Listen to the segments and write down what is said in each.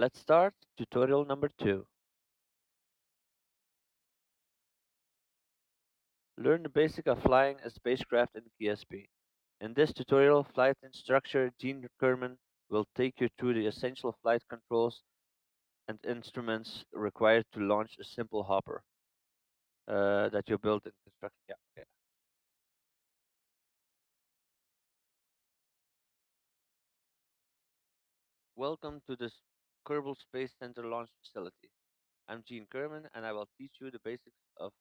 Let's start tutorial number 2. Learn the basic of flying a spacecraft in KSP. In this tutorial, flight instructor Gene Kerman will take you through the essential flight controls and instruments required to launch a simple hopper that you built in construction. Yeah, okay. Welcome to this Kerbal Space Center launch facility. I'm Gene Kerman, and I will teach you the basics of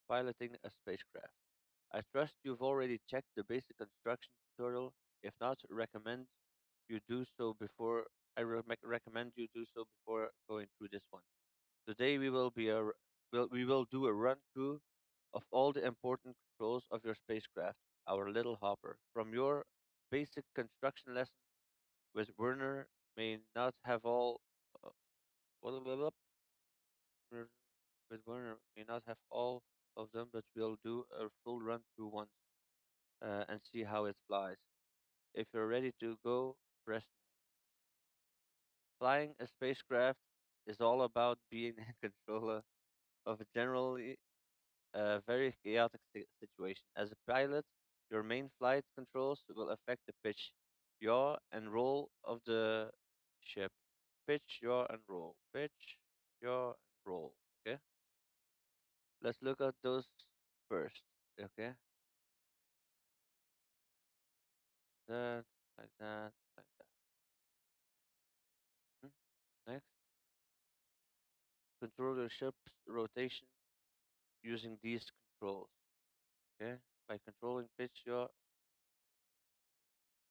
piloting a spacecraft. I trust you've already checked the basic construction tutorial. If not, you do so before recommend you do so before going through this one. Today we will do a run through of all the important controls of your spacecraft, our little hopper. From your basic construction lesson with Werner may not have all uh, blah, blah, blah, blah, with Werner may not have all of them, but we'll do a full run through once and see how it flies. If you're ready to go, press. Flying a spacecraft is all about being in control of a generally very chaotic situation. As a pilot, your main flight controls will affect the pitch, yaw, and roll of the ship. Pitch, yaw, and roll. Pitch, yaw, and roll. Okay? Let's look at those first. Okay? That, like that, like that. Mhm. Next, control your ship's rotation using these controls. Okay? By controlling pitch, yaw,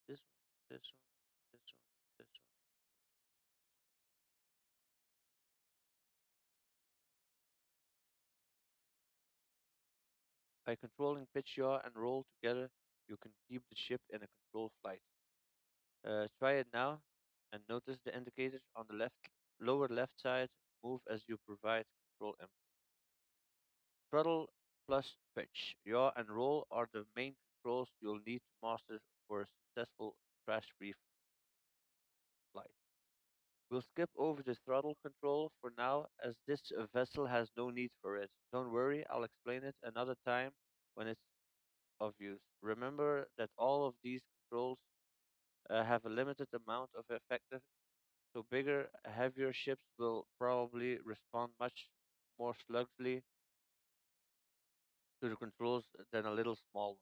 this one, this one, this one, this one. By controlling pitch, yaw, and roll together, you can keep the ship in a controlled flight. Try it now, and notice the indicators on the lower left side move as you provide control input. Throttle plus pitch, yaw, and roll are the main controls you'll need to master for a successful crash-free flight. We'll skip over the throttle control for now, as this vessel has no need for it. Don't worry, I'll explain it another time when it's of use. Remember that all of these controls have a limited amount of effective, so bigger, heavier ships will probably respond much more sluggishly to the controls than a little small one.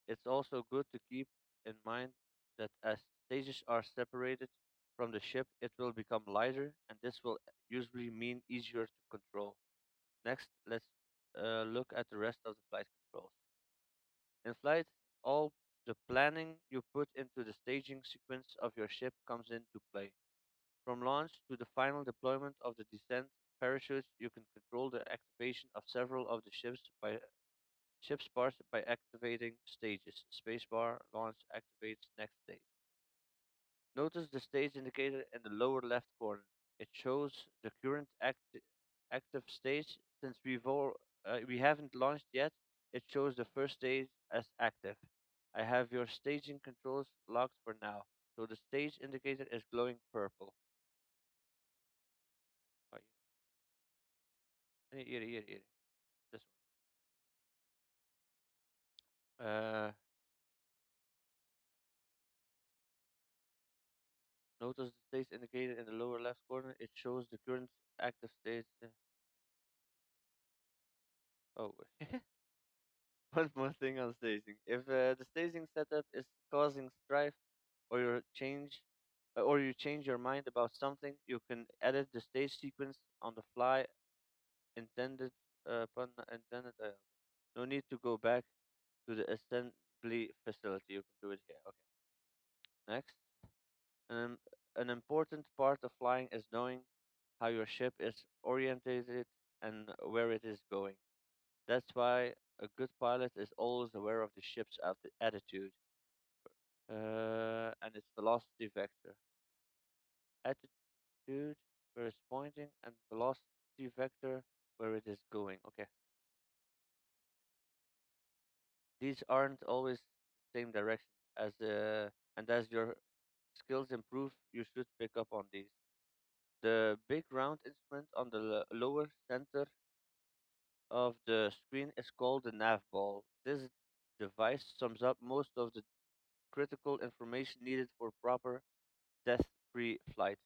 It's also good to keep in mind that as stages are separated from the ship, it will become lighter, and this will usually mean easier to control. Next, let's look at the rest of the flight controls. In flight, all the planning you put into the staging sequence of your ship comes into play. From launch to the final deployment of the descent parachutes, you can control the activation of several of the ship's parts by activating stages. Spacebar launch activates next stage. Notice the stage indicator in the lower left corner. It shows the current active stage. Since we haven't launched yet, it shows the first stage as active. I have your staging controls locked for now, so the stage indicator is glowing purple. Oh, here. This one. Notice the stage indicator in the lower left corner. It shows the current active stage. Oh, one more thing on staging. If the staging setup is causing strife, or you change your mind about something, you can edit the stage sequence on the fly. Intended pun intended. No need to go back to the assembly facility. You can do it here. Okay. Next, um, an important part of flying is knowing how your ship is orientated and where it is going. That's why a good pilot is always aware of the ship's attitude and its velocity vector. Attitude where it's pointing and velocity vector where it is going. Okay, these aren't always the same direction as and as your skills improve, you should pick up on these. The big round instrument on the lower center of the screen is called the nav ball. This device sums up most of the critical information needed for proper death-free flight.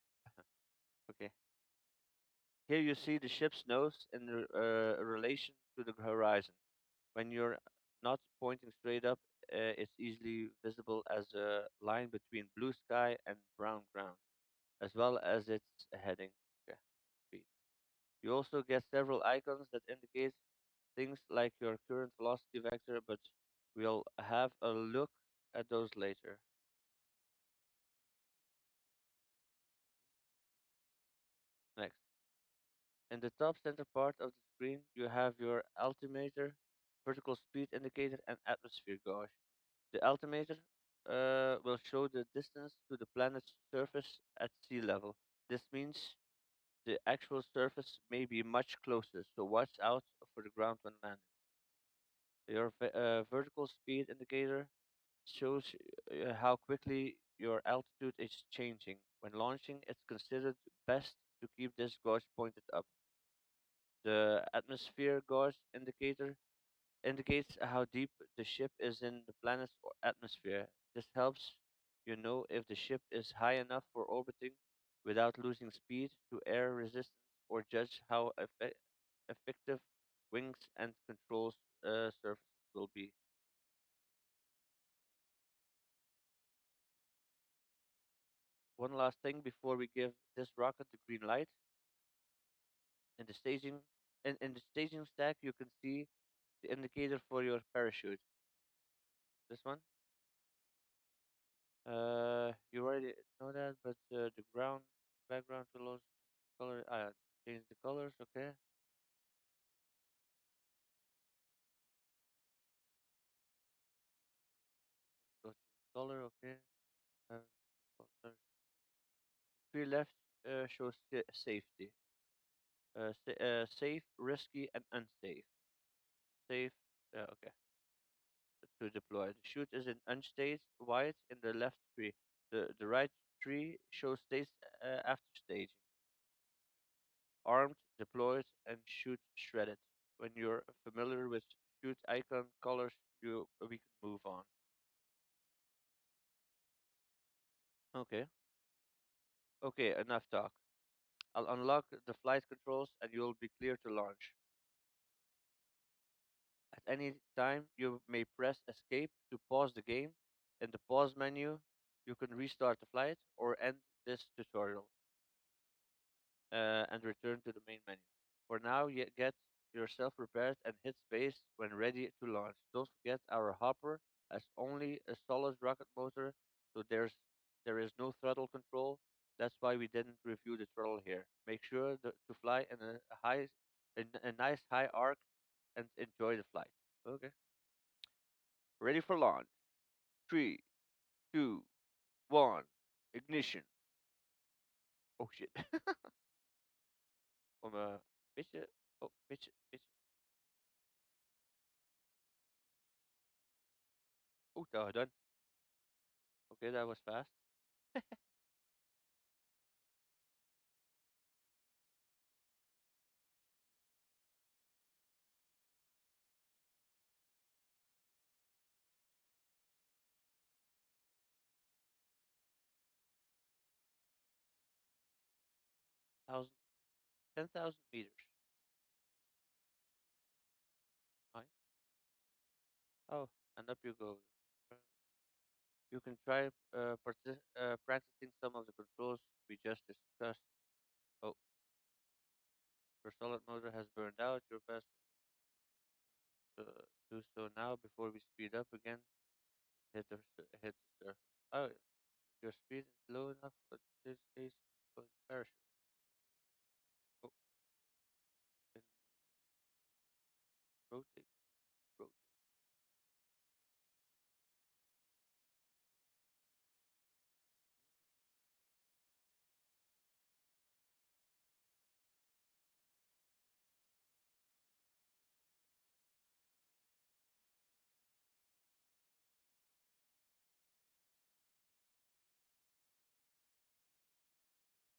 Okay. Here you see the ship's nose in relation to the horizon. When you're not pointing straight up, it's easily visible as a line between blue sky and brown ground, as well as its heading. Okay. Speed. You also get several icons that indicate things like your current velocity vector, but we'll have a look at those later. Next. In the top center part of the screen, you have your altimeter, vertical speed indicator, and atmosphere gauge. The altimeter will show the distance to the planet's surface at sea level. This means the actual surface may be much closer, so watch out for the ground when landing. Your vertical speed indicator shows how quickly your altitude is changing. When launching, it's considered best to keep this gauge pointed up. The atmosphere gauge indicator indicates how deep the ship is in the planet's atmosphere. This helps you know if the ship is high enough for orbiting without losing speed to air resistance or judge how effective wings and controls surfaces will be. One last thing before we give this rocket the green light. In the staging in the staging stack you can see the indicator for your parachute. This one. You already know that, but the ground background will also color. Change the colors. Okay. Go change color. Okay. Uh, colors. Tree left shows safety. Safe, risky, and unsafe. Safe. Okay. To deploy. The chute is in unstaged white in the left tree. The right tree shows stage after staging. Armed, deployed, and shoot shredded. When you're familiar with shoot icon colors, we can move on. Okay. Okay, enough talk. I'll unlock the flight controls and you'll be clear to launch. At any time, you may press escape to pause the game. In the pause menu, you can restart the flight or end this tutorial and return to the main menu. For now, get yourself prepared and hit space when ready to launch. Don't forget our hopper has only a solid rocket motor, so there is no throttle control. That's why we didn't review the throttle here. Make sure to fly in a nice high arc and enjoy the flight. Okay. Ready for launch. Three, two, one. Ignition. Oh shit. Om beetje. Oh, beetje. Oh, done. Okay, that was fast. 1,000, 10,000 meters. Nice. Oh, and up you go. Uh, You can try practicing some of the controls we just discussed. Oh, your solid motor has burned out. Your best to do so now before we speed up again. Hit the surface. Oh, your speed is low enough for this case for the parachute. Oh, can rotate, rotate.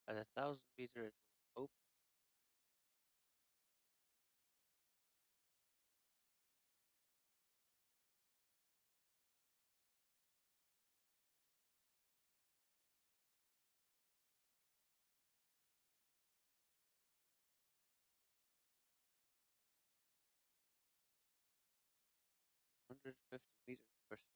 At 1,000 meters, it will open. 150 meters per second.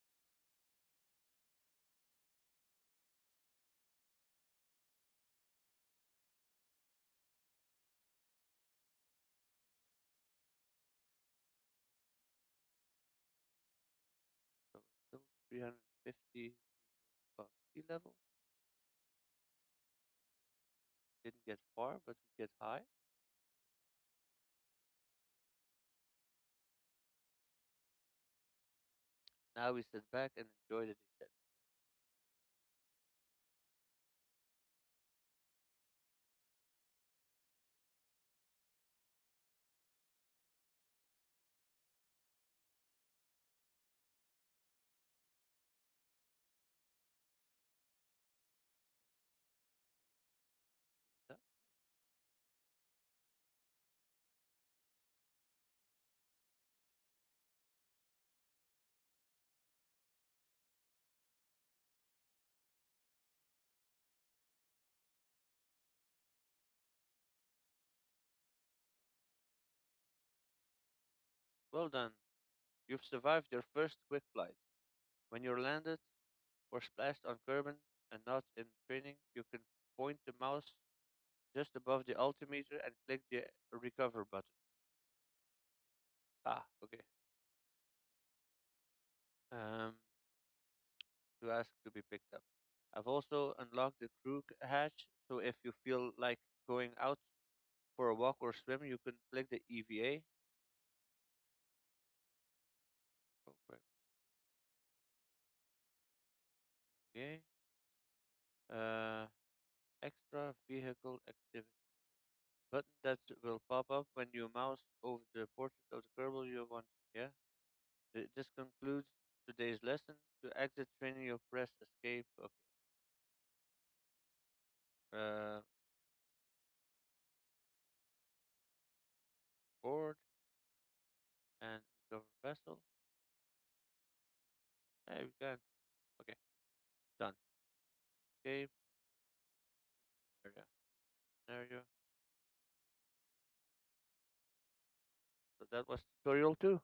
So it's still 350 above sea level. Didn't get far, but we get high. Now we sit back and enjoy the descent. Yeah. Well done. You've survived your first quick flight. When you're landed or splashed on Kerbin and not in training, you can point the mouse just above the altimeter and click the recover button. Ah, okay. Um, to ask to be picked up. I've also unlocked the crew hatch, so if you feel like going out for a walk or swim, you can click the EVA. Oh, great. Okay. Uh, extra vehicle activity button that will pop up when you mouse over the portrait of the Kerbal you want. Yeah. This concludes today's lesson. To exit training, you press escape. Okay. Uh, board and recover vessel. Hey, we can't. Okay. Done. Escape. Scenario. Scenario. So that was tutorial 2.